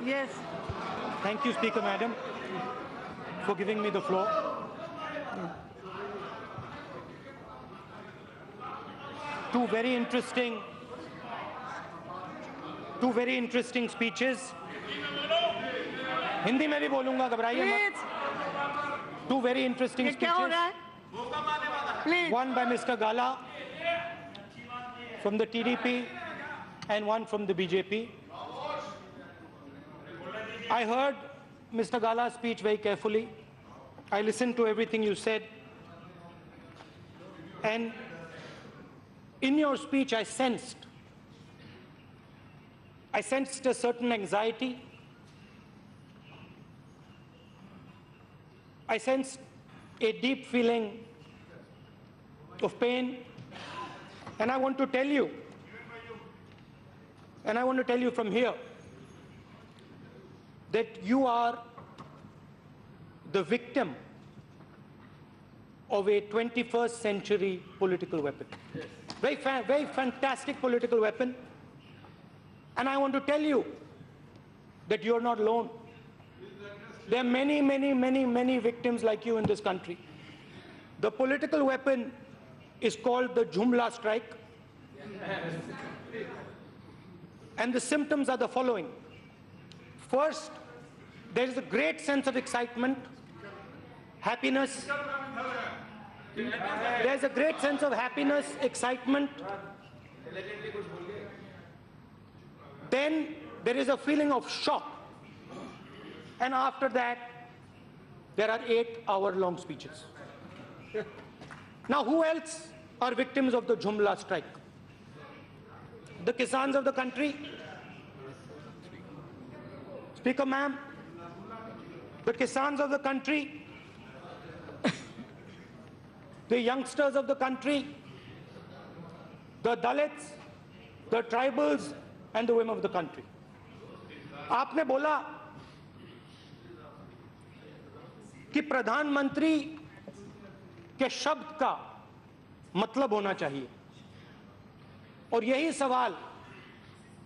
Yes. Thank you, Speaker Madam, for giving me the floor. Two very interesting speeches. Hindi में भी बोलूंगा, घबराइए मत. Two very interesting speeches. One by Mr. Gala from the TDP and one from the BJP. I heard Mr. Gala's speech very carefully. I listened to everything you said. And in your speech, I sensed a certain anxiety. I sensed a deep feeling of pain. And I want to tell you from here that you are the victim of a 21st century political weapon. Yes. Very fantastic political weapon. And I want to tell you that you're not alone. There are many victims like you in this country. The political weapon is called the Jumla strike. And the symptoms are the following. First, there is a great sense of excitement, happiness. There's a great sense of happiness, excitement. Then there is a feeling of shock. And after that, there are 8-hour-long speeches. Now, who else are victims of the Jumla strike? The Kisans of the country. Speaker ma'am, the Kisans of the country, the youngsters of the country, the Dalits, the tribals, and the women of the country. आपने बोला कि प्रधानमंत्री के शब्द का मतलब होना चाहिए, और यही सवाल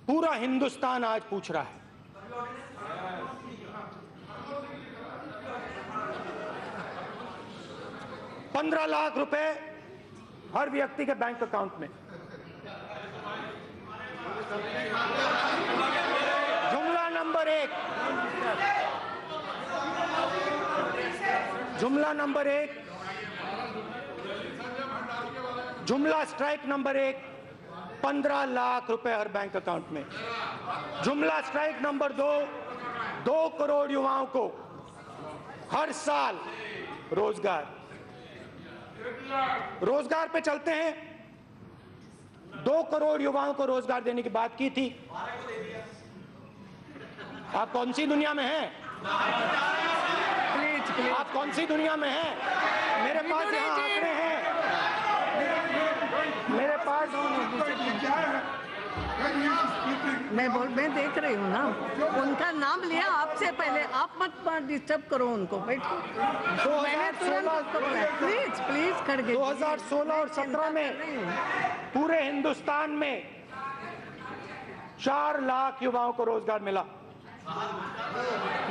पूरा हिंदुस्तान आज पूछ रहा है. ₹15 लाख हर व्यक्ति के बैंक अकाउंट में. जुमला नंबर 1, जुमला स्ट्राइक नंबर 1, 15 लाख हर बैंक अकाउंट में. जुमला स्ट्राइक नंबर 2 करोड़ युवाओं को हर साल रोजगार पे चलते हैं. 2 करोड़ युवाओं को रोजगार देने की बात की थी. आप कौन सी दुनिया में हैं? आप कौन सी दुनिया में हैं? मेरे पास यहाँ आंकड़े हैं. मेरे पास मैं देख रही हूँ ना, उनका नाम लिया आपसे पहले. आप मत डिस्टर्ब करो उनको. बैठो. 2016 खड़गे. 2016 और 17 में पूरे हिंदुस्तान में 4 लाख युवाओं को रोजगार मिला.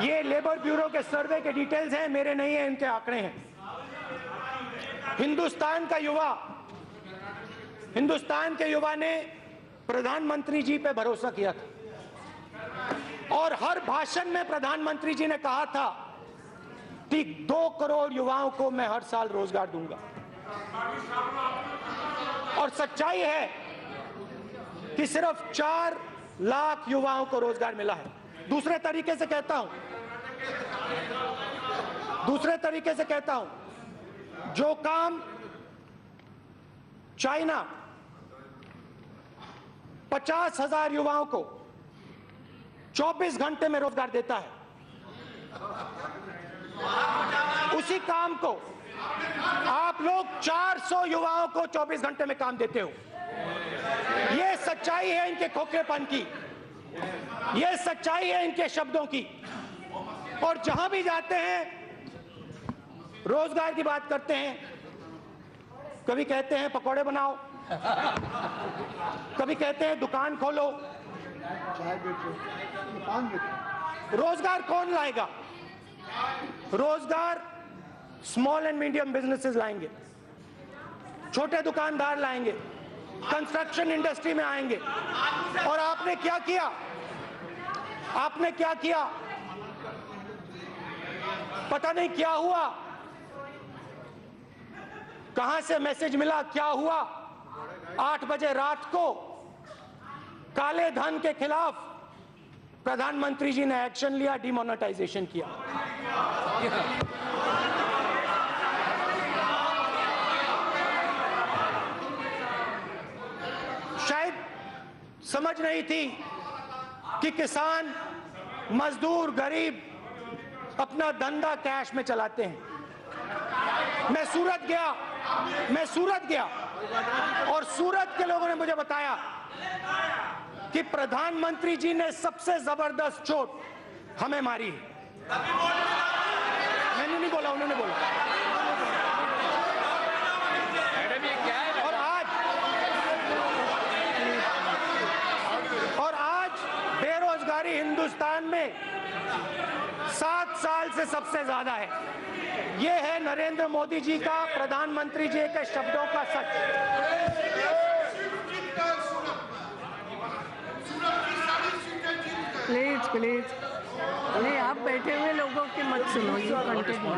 ये लेबर ब्यूरो के सर्वे के डिटेल्स हैं, मेरे नहीं है, इनके आंकड़े हैं. हिंदुस्तान के युवा ने प्रधानमंत्री जी पे भरोसा किया था, और हर भाषण में प्रधानमंत्री जी ने कहा था कि 2 करोड़ युवाओं को मैं हर साल रोजगार दूंगा. और सच्चाई है कि सिर्फ 4 लाख युवाओं को रोजगार मिला है. दूसरे तरीके से कहता हूं, जो काम चाइना 50,000 युवाओं को 24 घंटे में रोजगार देता है, उसी काम को आप लोग 400 युवाओं को 24 घंटे में काम देते हो. यह सच्चाई है इनके खोखलेपन की, यह सच्चाई है इनके शब्दों की. और जहां भी जाते हैं रोजगार की बात करते हैं. कभी कहते हैं पकौड़े बनाओ, कभी कहते हैं दुकान खोलो, रोजगार कौन लाएगा? रोजगार स्मॉल एंड मीडियम बिजनेसेस लाएंगे, छोटे दुकानदार लाएंगे, कंस्ट्रक्शन इंडस्ट्री में आएंगे। और आपने क्या किया? आपने क्या किया? पता नहीं क्या हुआ, कहां से मैसेज मिला, क्या हुआ? 8 बजे रात को काले धन के खिलाफ प्रधानमंत्री जी ने एक्शन लिया, डिमोनेटाइजेशन किया। शायद समझ नहीं थी कि किसान, मजदूर, गरीब अपना धंधा कैश में चलाते हैं। मैं सूरत गया और सूरत के लोगों ने मुझे बताया कि प्रधानमंत्री जी ने सबसे जबरदस्त चोट हमें मारी है। मैंने नहीं बोला, उन्होंने बोला। और आज बेरोजगारी हिंदुस्तान में 7 साल से सबसे ज्यादा है। ये है नरेंद्र मोदी जी का, प्रधानमंत्री जी के शब्दों का सच। प्लीज नहीं, आप बैठे हुए लोगों की मत सुनो, यू कंटिन्यू।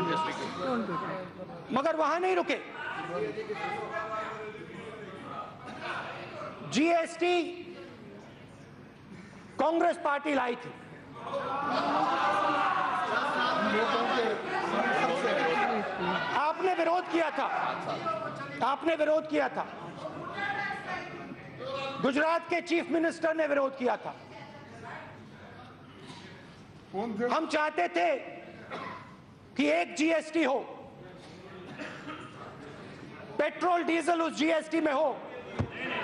मगर वहां नहीं रुके। जीएसटी कांग्रेस पार्टी लाई थी, आपने विरोध किया था, आपने विरोध किया था, गुजरात के चीफ मिनिस्टर ने विरोध किया था। हम चाहते थे कि एक जीएसटी हो, पेट्रोल डीजल उस जीएसटी में हो,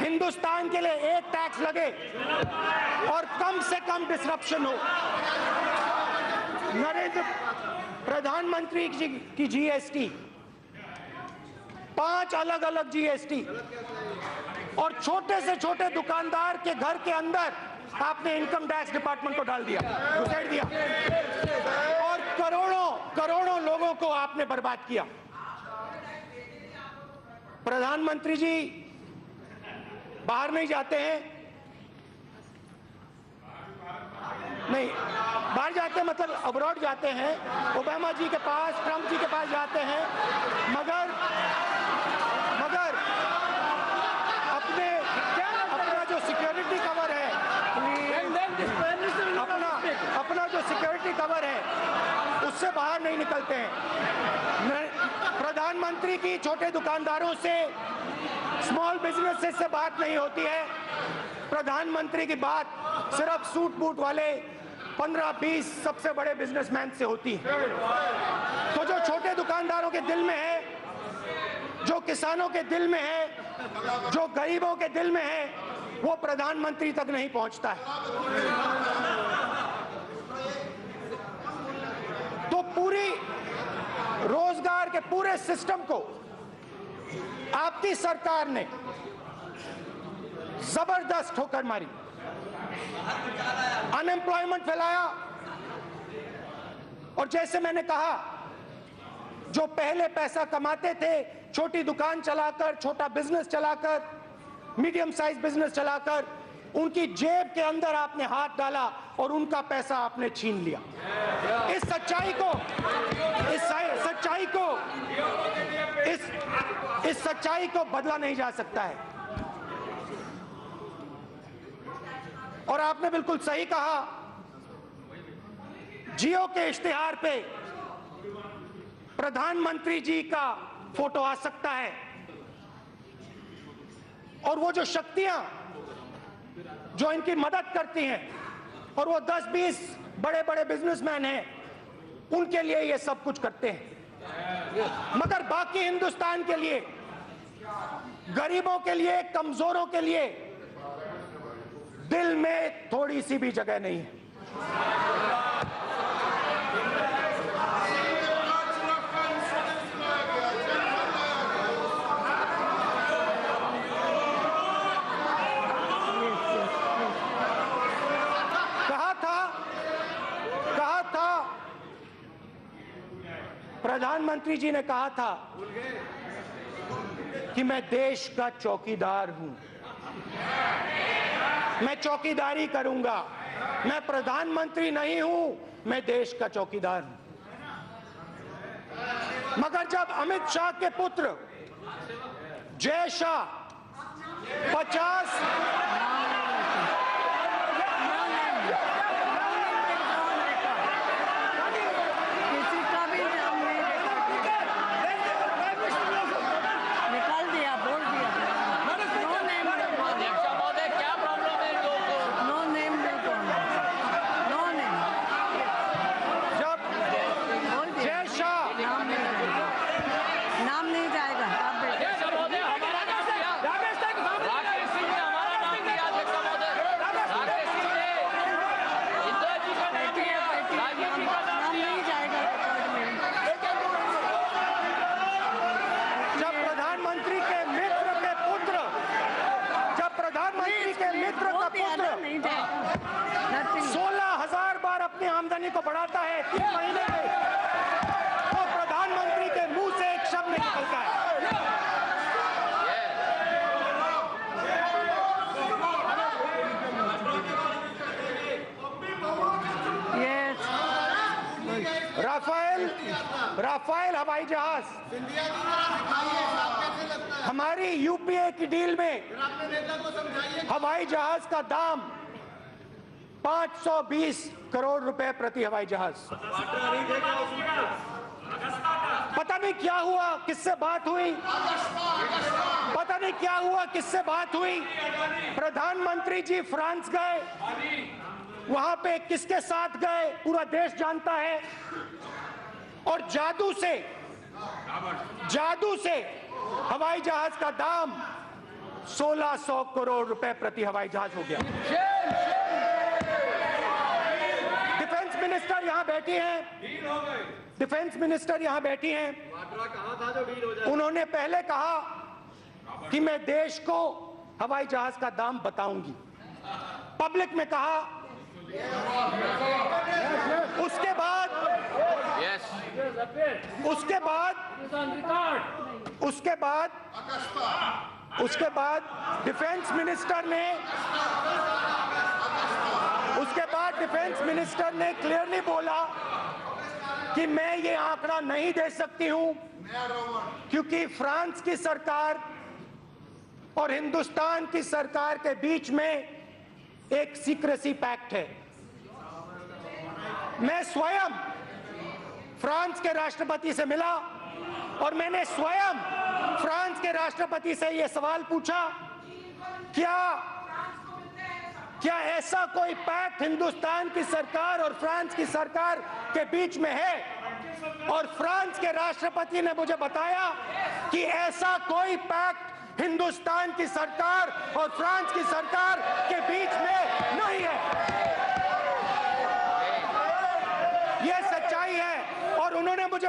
हिंदुस्तान के लिए एक टैक्स लगे और कम से कम डिसरप्शन हो। नरेंद्र प्रधानमंत्री जी की जीएसटी, 5 अलग अलग जीएसटी, और छोटे से छोटे दुकानदार के घर के अंदर आपने इनकम टैक्स डिपार्टमेंट को डाल दिया, घुसेड़ दिया, और करोड़ों लोगों को आपने बर्बाद किया। प्रधानमंत्री जी बाहर नहीं जाते हैं, नहीं बाहर जाते हैं मतलब अब्रॉड जाते हैं, ओबामा जी के पास, ट्रंप जी के पास जाते हैं, मगर अपना जो सिक्योरिटी कवर है, अपना जो सिक्योरिटी कवर है उससे बाहर नहीं निकलते हैं। प्रधानमंत्री की छोटे दुकानदारों से, स्मॉल बिजनेसेस से बात नहीं होती है। प्रधानमंत्री की बात सिर्फ सूट बूट वाले 15-20 सबसे बड़े बिजनेसमैन से होती है। तो जो छोटे दुकानदारों के दिल में है, जो किसानों के दिल में है, जो गरीबों के दिल में है, वो प्रधानमंत्री तक नहीं पहुंचता है। तो पूरी रोजगार के पूरे सिस्टम को आपकी सरकार ने जबरदस्त ठोकर मारी, अनएम्प्लॉयमेंट फैलाया। और जैसे मैंने कहा, जो पहले पैसा कमाते थे छोटी दुकान चलाकर, छोटा बिजनेस चलाकर, मीडियम साइज बिजनेस चलाकर, उनकी जेब के अंदर आपने हाथ डाला और उनका पैसा आपने छीन लिया। इस सच्चाई को बदला नहीं जा सकता है। और आपने बिल्कुल सही कहा, जियो के इश्तिहार पे प्रधानमंत्री जी का फोटो आ सकता है, और वो जो शक्तियां जो इनकी मदद करती हैं, और वो 10-20 बड़े बड़े बिजनेसमैन हैं, उनके लिए ये सब कुछ करते हैं। मगर बाकी हिंदुस्तान के लिए, गरीबों के लिए, कमजोरों के लिए दिल में थोड़ी सी भी जगह नहीं है। प्रधानमंत्री जी ने कहा था कि मैं देश का चौकीदार हूं, मैं चौकीदारी करूंगा, मैं प्रधानमंत्री नहीं हूं, मैं देश का चौकीदार हूं। मगर जब अमित शाह के पुत्र जय शाह 50 किसी का भी नाम नहीं निकाल दिया, बोल दिया। नो नेम अध्यक्ष महोदय, क्या प्रॉब्लम है लोगों को? नो नेम नो नेम जब बोल दिया। जय शाह नाम नहीं जाएगा। आप बैठिए। अध्यक्ष महोदय, हमारा नाम किया राकेश सिंह ने, हमारा नाम किया अध्यक्ष महोदय, राकेश सिंह ने इंदिरा जी का नाम किया, राजीव जी का नाम नाम किया। नहीं जाएगा रिकॉर्ड में। जब प्रधानमंत्री के मित्र के पुत्र, जब प्रधानमंत्री के मित्र का पुत्र नहीं जाएगा। Nothing. 16,000 बार अपनी आमदनी को बढ़ाता है 3 महीने में, तो प्रधानमंत्री के मुंह से एक शब्द नहीं निकलता है। Yes. राफेल हवाई जहाज हमारी यूपीए की डील में हवाई जहाज का दाम 520 करोड़ रुपए प्रति हवाई जहाज। पता नहीं क्या हुआ, किससे बात हुई, पता नहीं क्या हुआ, किससे बात हुई। प्रधानमंत्री जी फ्रांस गए, वहां पे किसके साथ गए पूरा देश जानता है, और जादू से हवाई जहाज का दाम 1600 करोड़ रुपए प्रति हवाई जहाज हो गया। डिफेंस मिनिस्टर यहां बैठी हैं, डिफेंस मिनिस्टर यहां बैठी हैं, उन्होंने पहले कहा कि मैं देश को हवाई जहाज का दाम बताऊंगी, पब्लिक में कहा, उसके बाद डिफेंस मिनिस्टर ने क्लियरली बोला कि मैं ये आंकड़ा नहीं दे सकती हूं, क्योंकि फ्रांस की सरकार और हिंदुस्तान की सरकार के बीच में एक सीक्रेसी पैक्ट है। मैं स्वयं फ्रांस के राष्ट्रपति से मिला और मैंने स्वयं फ्रांस के राष्ट्रपति से यह सवाल पूछा, क्या ऐसा कोई पैक्ट हिंदुस्तान की सरकार और फ्रांस की सरकार के बीच में है? और फ्रांस के राष्ट्रपति ने मुझे बताया कि ऐसा कोई पैक्ट हिंदुस्तान की सरकार और फ्रांस की सरकार के बीच में नहीं है। यह सच्चाई है। और उन्होंने मुझे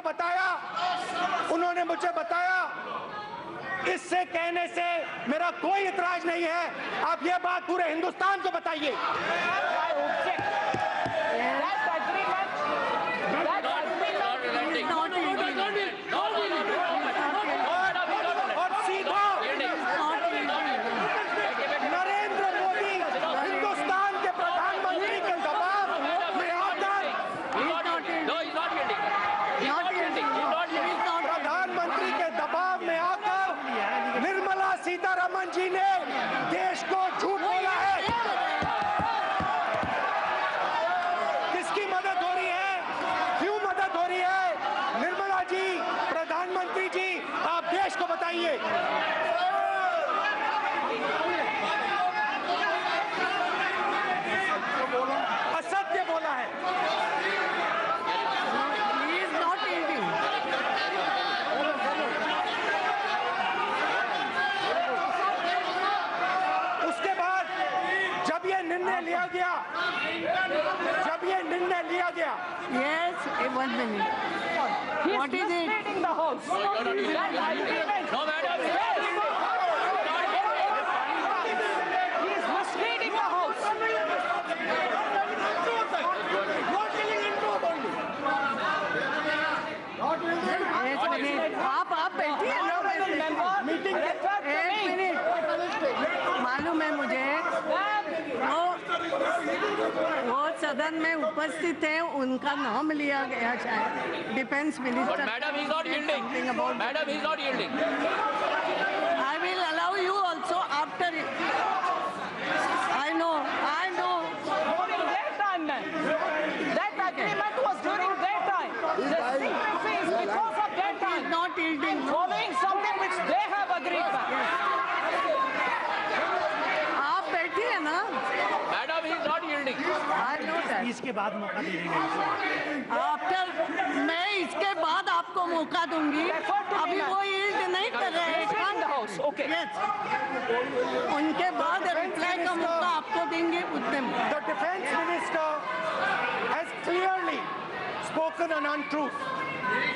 बताया इससे कहने से मेरा कोई इतराज नहीं है, आप ये बात पूरे हिंदुस्तान को बताइए। और सीधा नरेंद्र मोदी हिंदुस्तान के प्रधानमंत्री के दबाव में आकर प्रधानमंत्री के दबाव में आकर निर्मला सीतारमण जी ने देश को झूठ बोला है। किसकी मदद हो रही है, क्यों मदद हो रही है? निर्मला जी, प्रधानमंत्री जी, आप देश को बताइए। असत्य बोला है। He is not eating. उसके बाद जब ये निर्णय लिया गया, Yes, 1 minute. What is it? No, madam. वो सदन में उपस्थित हैं, उनका नाम लिया गया शायद, defence But minister. madam, he's not yielding. Madam, he's not yielding. I will allow you also after it. I know. During their time, man. That agreement was during their time. The secrecy is because of their time. Not yielding. And following something which they have agreed, man. आप बैठिए ना। Madam, he's not yielding. I know that. इसके बाद मौका दे देंगे। After मैं इसके बाद आपको मौका दूंगी। अभी वो यील्ड नहीं कर रहे हैं। In the house, okay. Yes. उनके बाद रिप्लाई का मौका आपको देंगे उतने में। The defense minister has clearly spoken an untruth.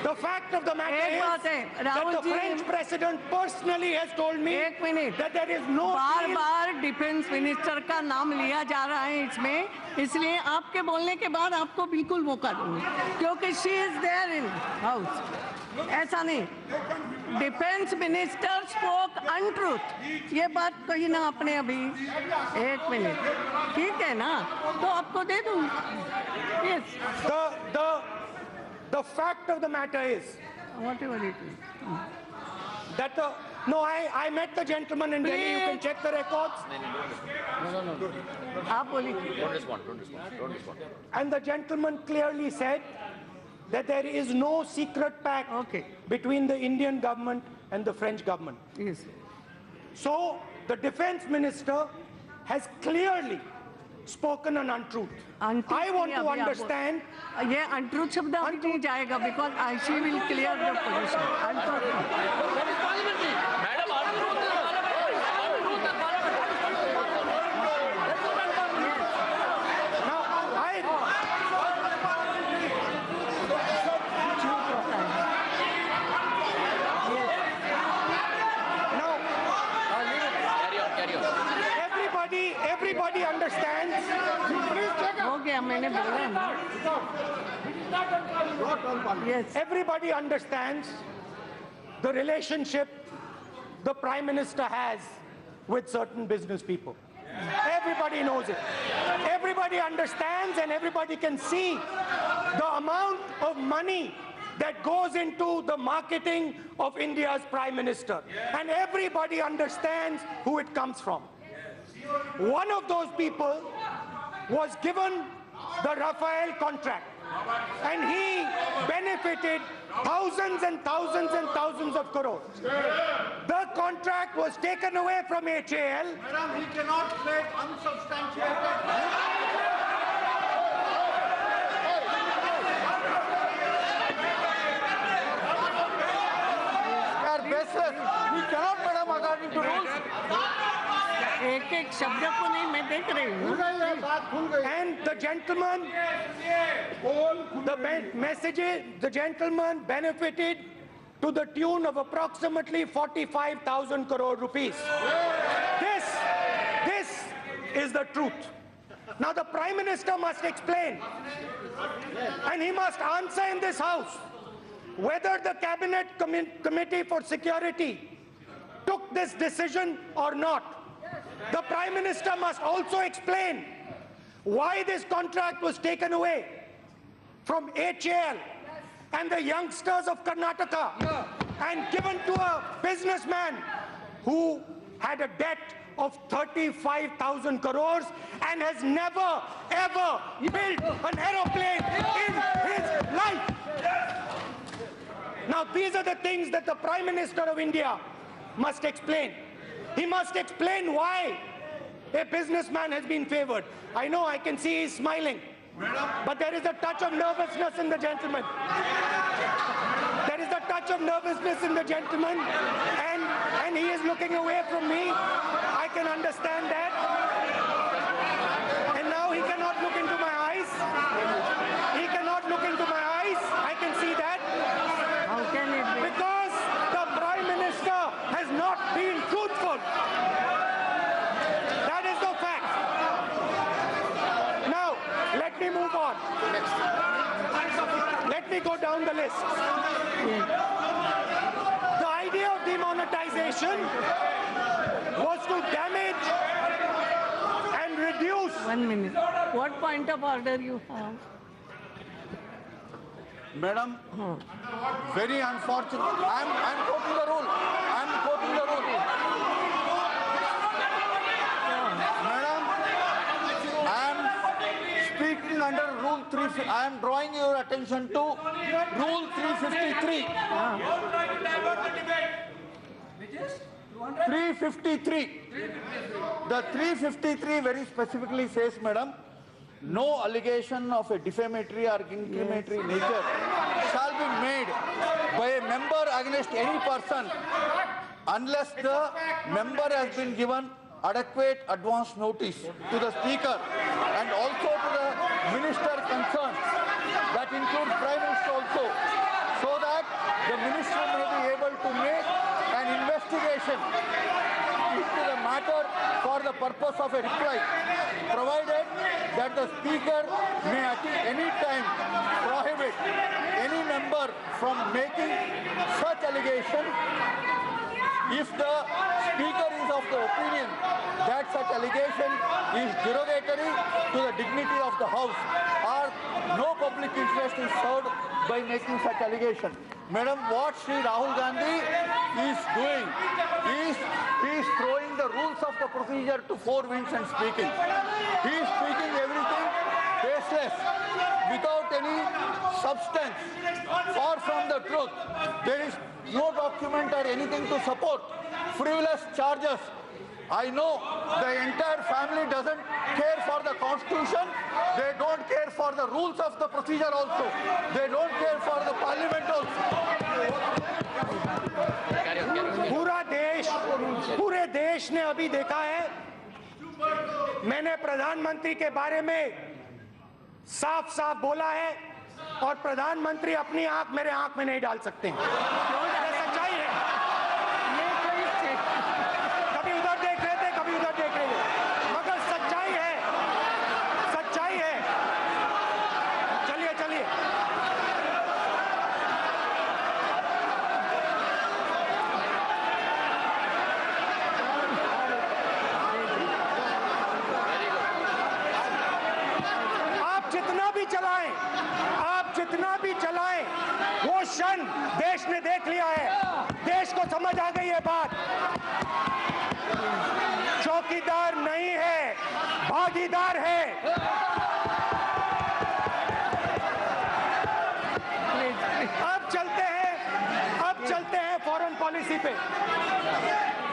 The fact of the matter एक बात is है, that Rahul the ji- French president personally has told me एक मिनट। that there is no bar deal. बार डिफेंस मिनिस्टर का नाम लिया जा रहा है इसमें, इसलिए आपके बोलने के बाद आपको बिल्कुल मौका दूंगी, क्योंकि she is there in house. ऐसा नहीं, डिफेंस मिनिस्टर स्पोक अनट्रूथ, ये बात कही ना आपने अभी। एक मिनट, ठीक है ना, तो आपको दे दूंगी। Yes, The fact of the matter is whatever it is. that I met the gentleman in Delhi. You can check the records. आप बोलिए। Don't respond. Don't respond. Don't respond. And the gentleman clearly said that there is no secret pact Okay. between the Indian government and the French government. Yes, So the defense minister has clearly spoken an untruth. Untruth I want नहीं, to अभी आप understand. ये untruth शब्द अभी नहीं जाएगा, because I she will clear the position. That is parliamentary. Madam, untruth is parliamentary. Untruth is parliamentary. Now, Carry on. everybody understands. हो गया, मैंने बोला है ना। Yes, Everybody understands the relationship the Prime Minister has with certain business people. Everybody knows it. Everybody understands and everybody can see the amount of money that goes into the marketing of India's Prime Minister. And everybody understands who it comes from. One of those people was given the Rafael contract, and he benefited thousands and thousands and thousands of crores. The contract was taken away from HAL. Madam, he cannot make unsubstantiated. He cannot, madam, according to rules. एक एक शब्द को नहीं, मैं देख रही हूँ। And the gentleman, the gentleman benefited to the tune of approximately 45,000 crore rupees. This is the truth. Now the Prime Minister must explain, and he must answer in this House, whether the Cabinet Committee for Security took this decision or not. The Prime Minister must also explain why this contract was taken away from HAL and the youngsters of Karnataka and given to a businessman who had a debt of 35,000 crores and has never ever built an aeroplane in his life. Now these are the things that the Prime Minister of India must explain. He must explain why a businessman has been favored. I know, I can see he's smiling, but there is a touch of nervousness in the gentleman. There is a touch of nervousness in the gentleman, and he is looking away from me. I can understand that. And now he cannot look into my eyes. He cannot look into my eyes. I can see that. How can it be? Because the Prime Minister has not been truthful. That is the fact. Now, let me move on. Let me go down the list. The idea of demonetization was to damage and reduce 1 minute. What point of order you have? Madam, very unfortunate. I'm quoting the rule. I'm quoting the rule. Madam, I'm speaking under Rule 3. I am drawing your attention to Rule 353. 353. The 353 very specifically says, Madam, no allegation of a defamatory or incriminatory nature shall be made by a member against any person unless the member has been given adequate advance notice to the Speaker and also to the Minister concerned, that includes Prime Minister also, so that the Minister may be able to make an investigation into the matter for the purpose of a reply, provided that the Speaker may at any time prohibit any member from making such allegation if the Speaker is of the opinion that such allegation is derogatory to the dignity of the House or no public interest is served by making such allegation. Madam, what Sri Rahul Gandhi is doing is he is throwing the rules of the procedure to four winds and speaking. He is speaking everything baseless, without any substance, far from the truth. There is no document or anything to support frivolous charges. I know the entire family doesn't care for the Constitution. They don't care for the rules of the procedure also. They don't care for the Parliament also. पूरे देश ने अभी देखा है, मैंने प्रधानमंत्री के बारे में साफ साफ बोला है और प्रधानमंत्री अपनी आंख मेरे आंख में नहीं डाल सकते हैं। ये सच्चाई है। कभी उधर देख रहे थे, कभी उधर देख रहे थे, मगर सच्चाई है, सच्चाई है। चलिए चलिए, जितना भी चलाएं, वो क्षण देश ने देख लिया है। देश को समझ आ गई है बात। चौकीदार नहीं है, भागीदार है। अब चलते हैं फॉरेन पॉलिसी पे।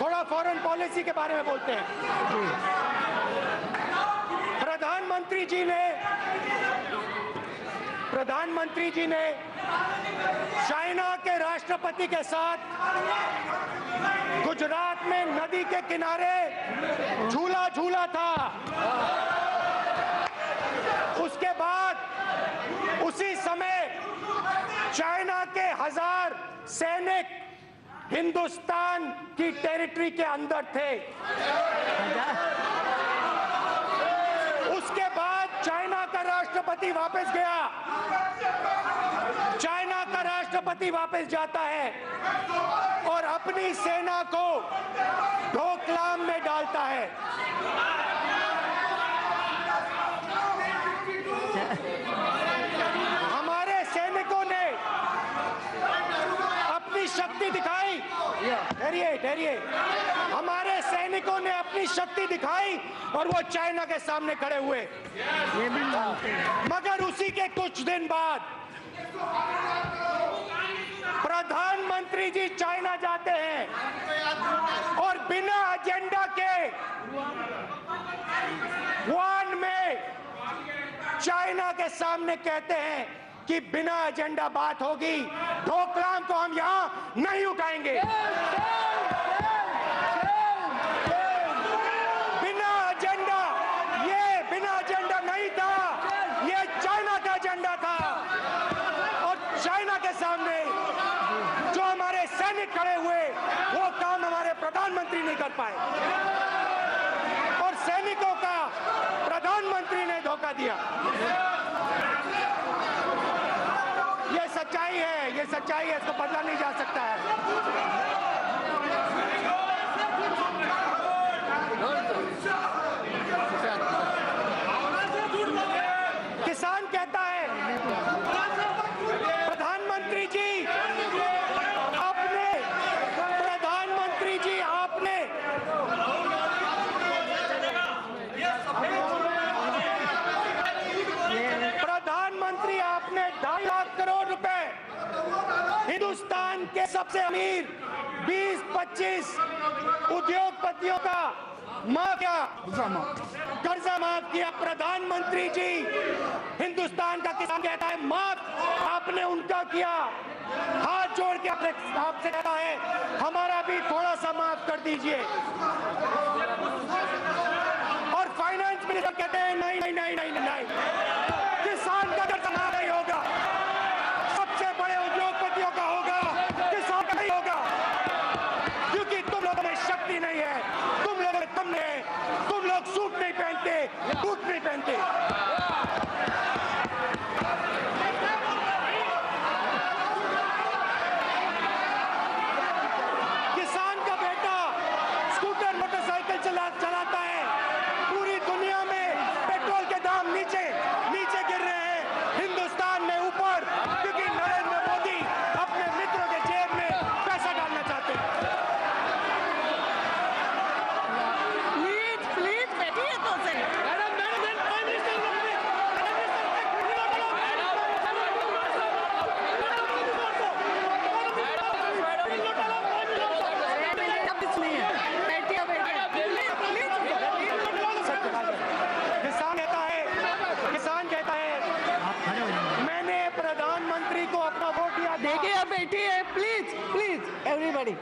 थोड़ा फॉरेन पॉलिसी के बारे में बोलते हैं। प्रधानमंत्री जी ने चाइना के राष्ट्रपति के साथ गुजरात में नदी के किनारे झूला झूला था। उसके बाद उसी समय चाइना के 1000 सैनिक हिंदुस्तान की टेरिटरी के अंदर थे। उसके बाद चाइना का राष्ट्रपति वापस गया। चाइना का राष्ट्रपति वापस जाता है और अपनी सेना को डोकलाम में डालता है। हमारे सैनिकों ने अपनी शक्ति दिखाई। ठहरिए। हमारे सैनिकों ने अपनी शक्ति दिखाई और वो चाइना के सामने खड़े हुए। ये भी मगर उसी के कुछ दिन बाद प्रधानमंत्री जी चाइना जाते हैं और बिना एजेंडा के वुहान में चाइना के सामने कहते हैं कि बिना एजेंडा बात होगी, डोकलाम को हम यहां नहीं उठाएंगे। बिना एजेंडा नहीं था, ये चाइना का एजेंडा था। और चाइना के सामने जो हमारे सैनिक खड़े हुए, वो काम हमारे प्रधानमंत्री नहीं कर पाए और सैनिकों का प्रधानमंत्री ने धोखा दिया। ये सच्चाई है, इसको बदला नहीं जा सकता है। कहता है प्रधानमंत्री जी आपने प्रधानमंत्री आपने 2.5 लाख करोड़ रुपए हिंदुस्तान के सबसे अमीर 20-25 उद्योगपतियों का कर्जा माफ किया। प्रधानमंत्री जी हिंदुस्तान का किसान कहता है माफ, आपने उनका किया। हाथ जोड़ के आपसे कहता है हमारा भी थोड़ा सा माफ कर दीजिए। और फाइनेंस मिनिस्टर कहते हैं नहीं नहीं नहीं नहीं नहीं, किसान का कर्जा माफ नहीं होगा, सबसे बड़े उद्योगपतियों का होगा, किसान का नहीं होगा, क्योंकि तुम लोगों में शक्ति नहीं है, तुम लोगों में दम नहीं है, तुम लोग सूट नहीं पहनते, बूट नहीं पहनते। किसान का बेटा स्कूटर मोटरसाइकिल चलाता है। पूरी दुनिया में पेट्रोल के दाम नीचे गिर रहे हैं, हिंदुस्तान में ऊपर, क्योंकि नरेंद्र मोदी अपने मित्रों के जेब में पैसा डालना चाहते हैं। प्लीज बैठिए तो सही। किसान कहता है मैंने प्रधानमंत्री को अपना वोट दिया। देखिए बैठिए please everybody.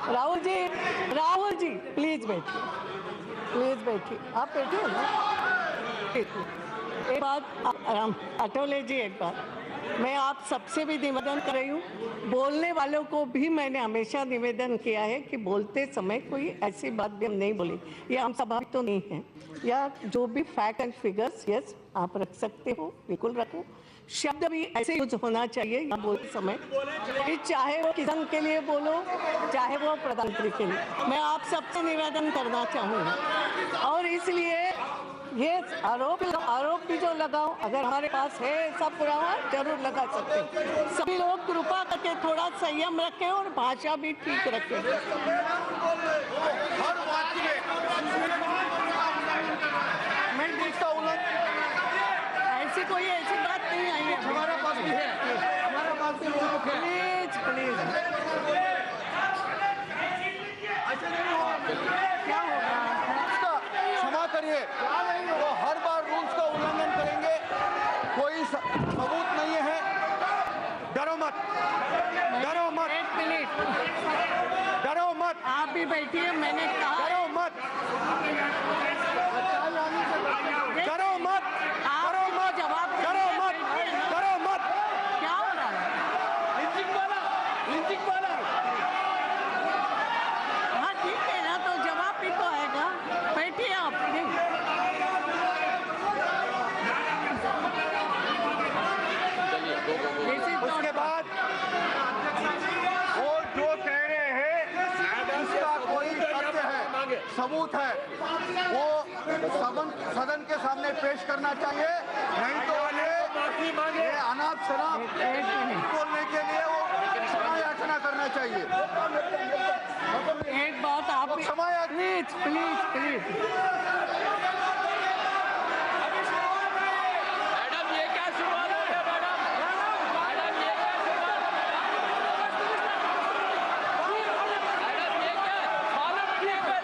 Rahul ji please बैठिए, आप बैठिए ना। एक बात अटोले जी, एक बात मैं आप सबसे भी निवेदन कर रही हूँ, बोलने वालों को भी मैंने हमेशा निवेदन किया है कि बोलते समय कोई ऐसी बात भी हम नहीं बोली, ये हम स्वाभाविक तो नहीं है, या जो भी फैक्ट एंड फिगर्स यस आप रख सकते हो, बिल्कुल रखो। शब्द भी ऐसे यूज होना चाहिए यहाँ बोलते समय, कि चाहे वो किसान के लिए बोलो, चाहे वो प्रधानमंत्री के लिए। मैं आप सबसे निवेदन करना चाहूँगी, और इसलिए ये आरोप भी जो लगाओ, अगर हमारे पास है सब पुरावा जरूर लगा सकते हैं। सभी लोग कृपा करके थोड़ा संयम रखें और भाषा भी ठीक रखें। मैं देखता हूँ ऐसी कोई ऐसी बात नहीं आई है, हमारा पास भी है, हमारा पास भी प्लीज क्या होगा, क्षमा करिए, वो हर बार रूल्स का उल्लंघन करेंगे, कोई सबूत नहीं है। डरो मत, एक मिनट, डरो मत, आप भी बैठिए, मैंने कहा डरो मत, जवाब डरो मत। क्या हो रहा है? हाँ ठीक है ना, तो जवाब भी तो आएगा, बैठिए आप। उसके बाद वो जो कह रहे हैं उसका कोई तथ्य है, सबूत है, वो सदन के सामने पेश करना चाहिए, नहीं तो ये अनाप शनाप बोलने के लिए वो क्षमा याचना करना चाहिए। एक बात आप क्षमा प्लीज मैडम ये क्या शुरुआत है मैडम ये क्या शुरुआत है? मैडम ये क्या मालूम नहीं है,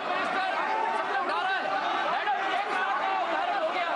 मिनिस्टर उठा रहा है। मैडम ये क्या उदाहरण हो गया?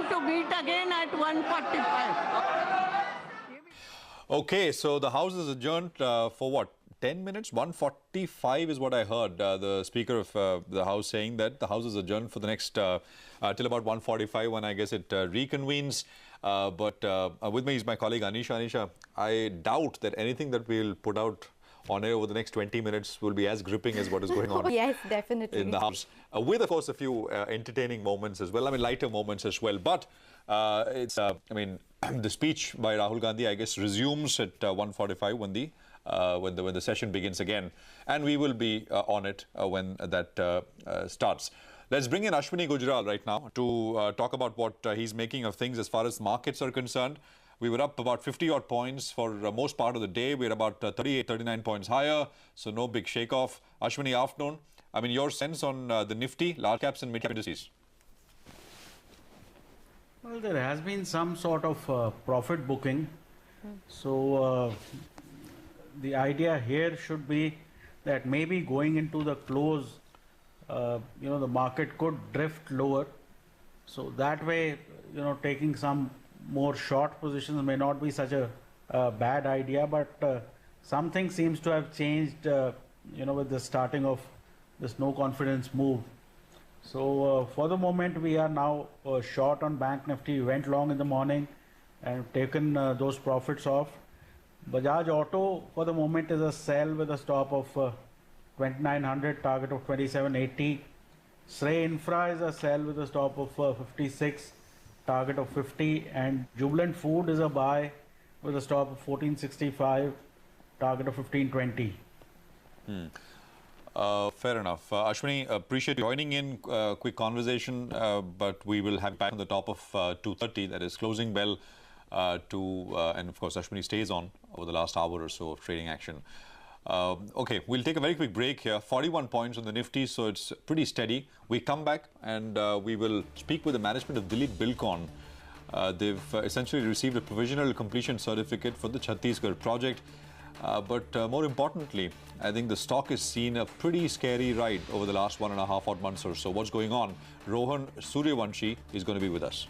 going to meet again at 1:45. Okay, so the House is adjourned for what? 10 minutes? 1:45 is what I heard. The Speaker of the House saying that the House is adjourned for the next till about 1:45 when I guess it reconvenes. But with me is my colleague Anisha. Anisha, I doubt that anything that we'll put out on air over the next 20 minutes will be as gripping as what is going on. Yes, definitely. In the House. With, of course, a few entertaining moments as well. I mean, lighter moments as well. But I mean, the speech by Rahul Gandhi, I guess, resumes at 1:45 when the session begins again. And we will be on it when that starts. Let's bring in Ashwini Gujral right now to talk about what he's making of things as far as markets are concerned. We were up about 50-odd points for most part of the day. We're about 38, 39 points higher, so no big shake-off. Ashwini, afternoon. I mean, your sense on the Nifty, large caps and mid-cap indices? Well, there has been some sort of profit booking. So the idea here should be that maybe going into the close, the market could drift lower. So that way, taking some more short positions may not be such a bad idea, but something seems to have changed, with the starting of this no confidence move. So for the moment, we are now short on Bank Nifty. We went long in the morning and taken those profits off. Bajaj Auto for the moment is a sell with a stop of 2900, target of 2780. Srey Infra is a sell with a stop of 56, target of 50, and Jubilant Food is a buy with a stop of 1465, target of 1520. Fair enough. Ashwini, appreciate joining in. Quick conversation, but we will have back on the top of 2:30, that is closing bell, and of course Ashwini stays on over the last hour or so of trading action. Okay, we'll take a very quick break here. 41 points on the Nifty, so it's pretty steady. We come back and we will speak with the management of Dilip Bilcon. They've essentially received a provisional completion certificate for the Chhattisgarh project. But more importantly, I think the stock has seen a pretty scary ride over the last 1.5 odd months or so. What's going on? Rohan Suryavanshi is going to be with us.